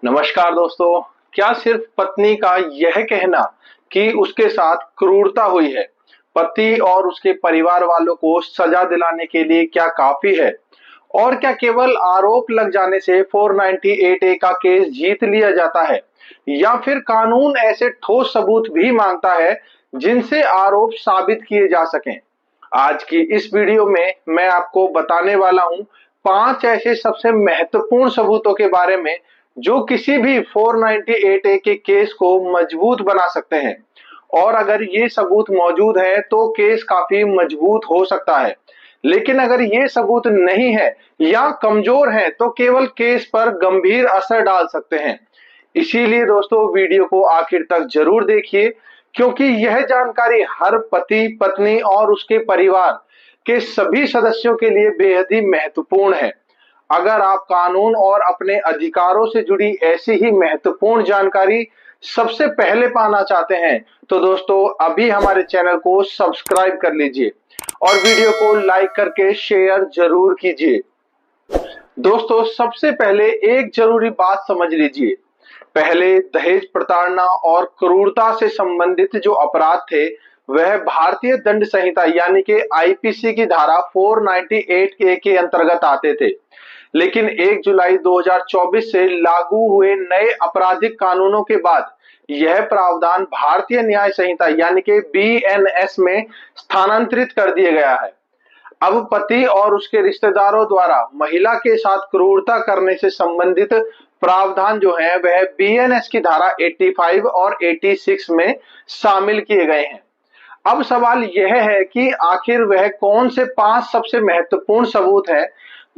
नमस्कार दोस्तों। क्या सिर्फ पत्नी का यह कहना कि उसके साथ क्रूरता हुई है, पति और उसके परिवार वालों को सजा दिलाने के लिए क्या काफी है? और क्या केवल आरोप लग जाने से 498 ए का केस जीत लिया जाता है, या फिर कानून ऐसे ठोस सबूत भी मांगता है जिनसे आरोप साबित किए जा सकें? आज की इस वीडियो में मैं आपको बताने वाला हूं 5 ऐसे सबसे महत्वपूर्ण सबूतों के बारे में जो किसी भी 498 ए के केस को मजबूत बना सकते हैं। और अगर ये सबूत मौजूद है तो केस काफी मजबूत हो सकता है, लेकिन अगर ये सबूत नहीं है या कमजोर है तो केवल केस पर गंभीर असर डाल सकते हैं। इसीलिए दोस्तों वीडियो को आखिर तक जरूर देखिए, क्योंकि यह जानकारी हर पति पत्नी और उसके परिवार के सभी सदस्यों के लिए बेहद ही महत्वपूर्ण है। अगर आप कानून और अपने अधिकारों से जुड़ी ऐसी ही महत्वपूर्ण जानकारी सबसे पहले पाना चाहते हैं तो दोस्तों अभी हमारे चैनल को सब्सक्राइब कर लीजिए और वीडियो को लाइक करके शेयर जरूर कीजिए। दोस्तों सबसे पहले एक जरूरी बात समझ लीजिए। पहले दहेज प्रताड़ना और क्रूरता से संबंधित जो अपराध थे वह भारतीय दंड संहिता यानी कि आईपीसी की धारा 498 के अंतर्गत आते थे। लेकिन 1 जुलाई 2024 से लागू हुए नए आपराधिक कानूनों के बाद यह प्रावधान भारतीय न्याय संहिता यानी कि बीएनएस में स्थानांतरित कर दिया गया है। अब पति और उसके रिश्तेदारों द्वारा महिला के साथ क्रूरता करने से संबंधित प्रावधान जो है वह बीएनएस की धारा 85 और 86 में शामिल किए गए हैं। अब सवाल यह है कि आखिर वह कौन से 5 सबसे महत्वपूर्ण सबूत हैं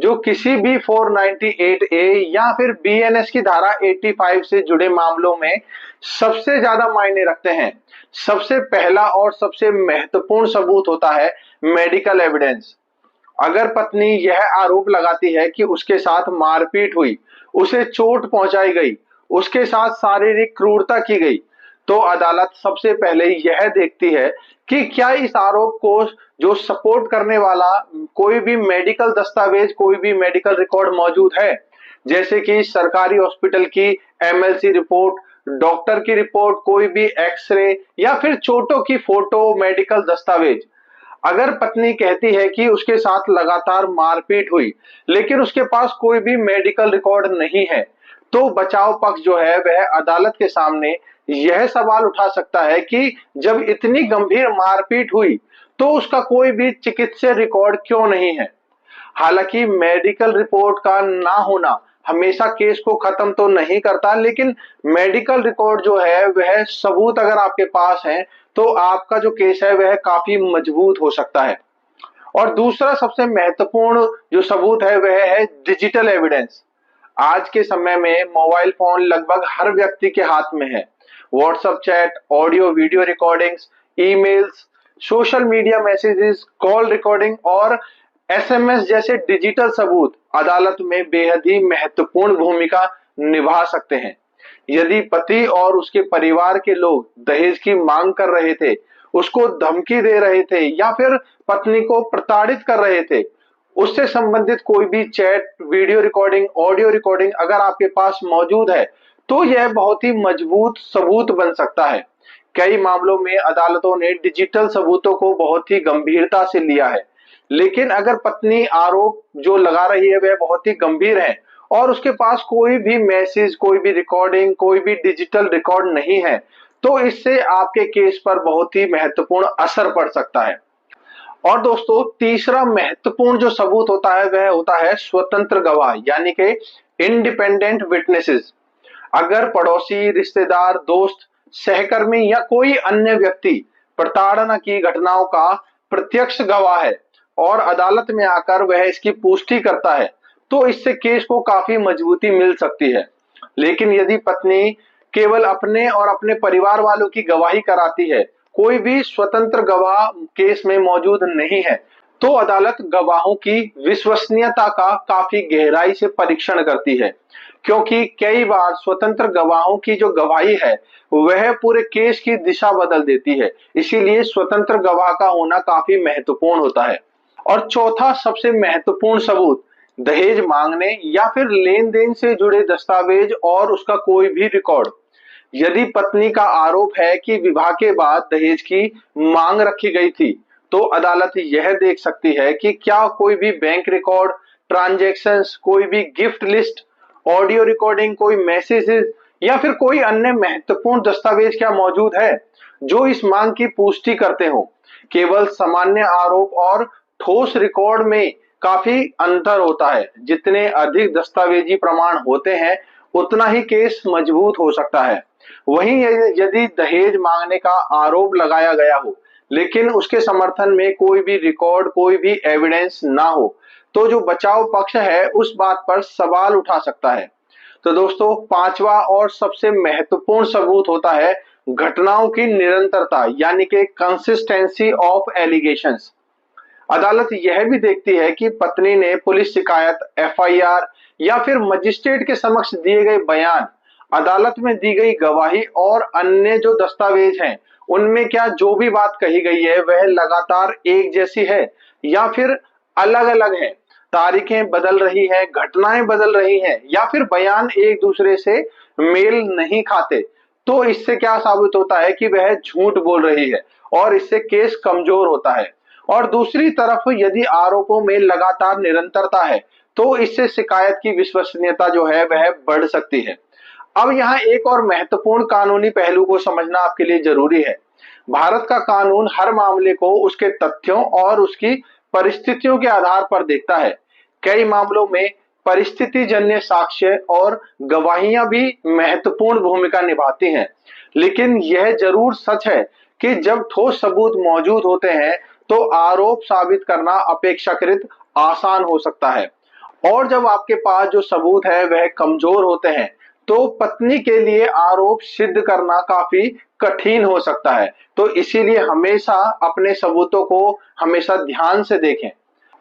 जो किसी भी 498 ए या फिर बीएनएस की धारा 85 से जुड़े मामलों में सबसे ज्यादा मायने रखते हैं। सबसे पहला और सबसे महत्वपूर्ण सबूत होता है मेडिकल एविडेंस। अगर पत्नी यह आरोप लगाती है कि उसके साथ मारपीट हुई, उसे चोट पहुंचाई गई, उसके साथ शारीरिक क्रूरता की गई, तो अदालत सबसे पहले यह देखती है कि क्या इस आरोप को जो सपोर्ट करने वाला कोई भी मेडिकल दस्तावेज, कोई भी मेडिकल रिकॉर्ड मौजूद है, जैसे कि सरकारी हॉस्पिटल की एमएलसी रिपोर्ट, डॉक्टर की रिपोर्ट, कोई भी एक्सरे या फिर चोटों की फोटो, मेडिकल दस्तावेज। अगर पत्नी कहती है कि उसके साथ लगातार मारपीट हुई लेकिन उसके पास कोई भी मेडिकल रिकॉर्ड नहीं है, तो बचाव पक्ष जो है वह अदालत के सामने यह सवाल उठा सकता है कि जब इतनी गंभीर मारपीट हुई तो उसका कोई भी चिकित्सीय रिकॉर्ड क्यों नहीं है। हालांकि मेडिकल रिपोर्ट का ना होना हमेशा केस को खत्म तो नहीं करता, लेकिन मेडिकल रिकॉर्ड जो है वह सबूत अगर आपके पास है तो आपका जो केस है वह काफी मजबूत हो सकता है। और दूसरा सबसे महत्वपूर्ण जो सबूत है वह है डिजिटल एविडेंस। आज के समय में मोबाइल फोन लगभग हर व्यक्ति के हाथ में है। WhatsApp chat, audio video recordings, emails, social media messages, call recording और एसएमएस जैसे डिजिटल सबूत अदालत में बेहद ही महत्वपूर्ण भूमिका निभा सकते हैं। यदि पति और उसके परिवार के लोग दहेज की मांग कर रहे थे, उसको धमकी दे रहे थे या फिर पत्नी को प्रताड़ित कर रहे थे, उससे संबंधित कोई भी chat, video recording, audio recording अगर आपके पास मौजूद है तो यह बहुत ही मजबूत सबूत बन सकता है। कई मामलों में अदालतों ने डिजिटल सबूतों को बहुत ही गंभीरता से लिया है। लेकिन अगर पत्नी आरोप जो लगा रही है वह बहुत ही गंभीर है और उसके पास कोई भी मैसेज, कोई भी रिकॉर्डिंग, कोई भी डिजिटल रिकॉर्ड नहीं है, तो इससे आपके केस पर बहुत ही महत्वपूर्ण असर पड़ सकता है। और दोस्तों तीसरा महत्वपूर्ण जो सबूत होता है वह होता है स्वतंत्र गवाह यानी कि इंडिपेंडेंट विटनेसेस। अगर पड़ोसी, रिश्तेदार, दोस्त, सहकर्मी या कोई अन्य व्यक्ति प्रताड़ना की घटनाओं का प्रत्यक्ष गवाह है और अदालत में आकर वह इसकी पुष्टि करता है, तो इससे केस को काफी मजबूती मिल सकती है। लेकिन यदि पत्नी केवल अपने और अपने परिवार वालों की गवाही कराती है, कोई भी स्वतंत्र गवाह केस में मौजूद नहीं है, तो अदालत गवाहों की विश्वसनीयता का काफी गहराई से परीक्षण करती है, क्योंकि कई बार स्वतंत्र गवाहों की जो गवाही है वह पूरे केस की दिशा बदल देती है। इसीलिए स्वतंत्र गवाह का होना काफी महत्वपूर्ण होता है। और चौथा सबसे महत्वपूर्ण सबूत दहेज मांगने या फिर लेन देन से जुड़े दस्तावेज और उसका कोई भी रिकॉर्ड। यदि पत्नी का आरोप है कि विवाह के बाद दहेज की मांग रखी गई थी, तो अदालत यह देख सकती है कि क्या कोई भी बैंक रिकॉर्ड, ट्रांजैक्शंस, कोई भी गिफ्ट लिस्ट, ऑडियो रिकॉर्डिंग, कोई मैसेजेस या फिर कोई अन्य महत्वपूर्ण दस्तावेज क्या मौजूद है जो इस मांग की पुष्टि करते हो। केवल सामान्य आरोप और ठोस रिकॉर्ड में काफी अंतर होता है। जितने अधिक दस्तावेजी प्रमाण होते हैं, उतना ही केस मजबूत हो सकता है। वहीं यदि दहेज मांगने का आरोप लगाया गया हो, लेकिन उसके समर्थन में कोई भी रिकॉर्ड, कोई भी एविडेंस ना हो, तो जो बचाव पक्ष है उस बात पर सवाल उठा सकता है। तो दोस्तों, पांचवा और सबसे महत्वपूर्ण सबूत होता है घटनाओं की निरंतरता, यानी कि कंसिस्टेंसी ऑफ एलिगेशंस। अदालत यह भी देखती है कि पत्नी ने पुलिस शिकायत, एफआईआर या फिर मजिस्ट्रेट के समक्ष दिए गए बयान, अदालत में दी गई गवाही और अन्य जो दस्तावेज हैं, उनमें क्या जो भी बात कही गई है वह लगातार एक जैसी है या फिर अलग अलग है। तारीखें बदल रही है, घटनाएं बदल रही हैं या फिर बयान एक दूसरे से मेल नहीं खाते, तो इससे क्या साबित होता है कि वह झूठ बोल रही है और इससे केस कमजोर होता है। और दूसरी तरफ यदि आरोपों में लगातार निरंतरता है, तो इससे शिकायत की विश्वसनीयता जो है वह बढ़ सकती है। अब यहाँ एक और महत्वपूर्ण कानूनी पहलू को समझना आपके लिए जरूरी है। भारत का कानून हर मामले को उसके तथ्यों और उसकी परिस्थितियों के आधार पर देखता है। कई मामलों में परिस्थिति जन्य साक्ष्य और गवाहियां भी महत्वपूर्ण भूमिका निभाती हैं। लेकिन यह जरूर सच है कि जब ठोस सबूत मौजूद होते हैं, तो आरोप साबित करना अपेक्षाकृत आसान हो सकता है। और जब आपके पास जो सबूत है वह कमजोर होते हैं, तो पत्नी के लिए आरोप सिद्ध करना काफी कठिन हो सकता है। तो इसीलिए हमेशा अपने सबूतों को हमेशा ध्यान से देखें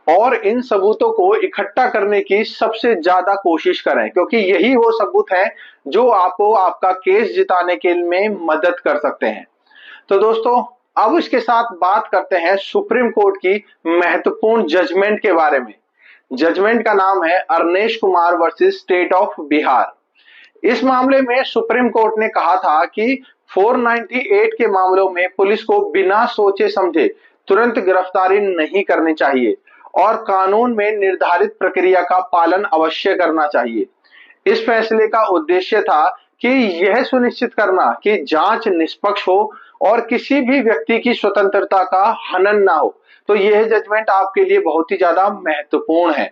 और इन सबूतों को इकट्ठा करने की सबसे ज्यादा कोशिश करें, क्योंकि यही वो सबूत हैं जो आपको आपका केस जिताने के में मदद कर सकते हैं। तो दोस्तों, अब इसके साथ बात करते हैं सुप्रीम कोर्ट की महत्वपूर्ण जजमेंट के बारे में। जजमेंट का नाम है Arnesh Kumar versus state of Bihar. इस मामले में सुप्रीम कोर्ट ने कहा था कि 498 के मामलों में पुलिस को बिना सोचे समझे तुरंत गिरफ्तारी नहीं करनी चाहिए और कानून में निर्धारित प्रक्रिया का पालन अवश्य करना चाहिए। इस फैसले का उद्देश्य था कि यह सुनिश्चित करना कि जांच निष्पक्ष हो और किसी भी व्यक्ति की स्वतंत्रता का हनन ना हो। तो यह जजमेंट आपके लिए बहुत ही ज्यादा महत्वपूर्ण है।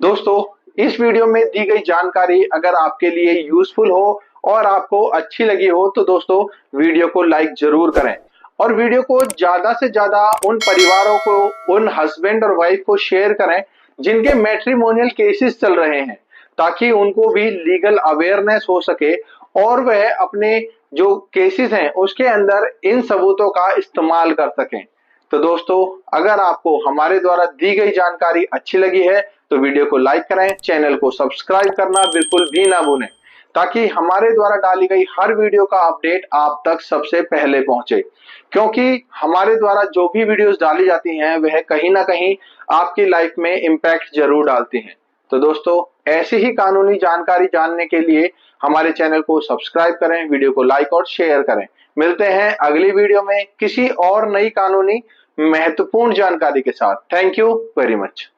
दोस्तों, इस वीडियो में दी गई जानकारी अगर आपके लिए यूजफुल हो और आपको अच्छी लगी हो, तो दोस्तों वीडियो को लाइक जरूर करें और वीडियो को ज्यादा से ज्यादा उन परिवारों को, उन हस्बैंड और वाइफ को शेयर करें जिनके मैट्रिमोनियल केसेस चल रहे हैं, ताकि उनको भी लीगल अवेयरनेस हो सके और वह अपने जो केसेस हैं उसके अंदर इन सबूतों का इस्तेमाल कर सकें। तो दोस्तों, अगर आपको हमारे द्वारा दी गई जानकारी अच्छी लगी है, तो वीडियो को लाइक करें, चैनल को सब्सक्राइब करना बिल्कुल भी ना भूलें, ताकि हमारे द्वारा डाली गई हर वीडियो का अपडेट आप तक सबसे पहले पहुंचे। क्योंकि हमारे द्वारा जो भी वीडियोस डाली जाती हैं वह कहीं ना कहीं आपकी लाइफ में इम्पैक्ट जरूर डालती हैं। तो दोस्तों, ऐसी ही कानूनी जानकारी जानने के लिए हमारे चैनल को सब्सक्राइब करें, वीडियो को लाइक और शेयर करें। मिलते हैं अगली वीडियो में किसी और नई कानूनी महत्वपूर्ण जानकारी के साथ। Thank you very much.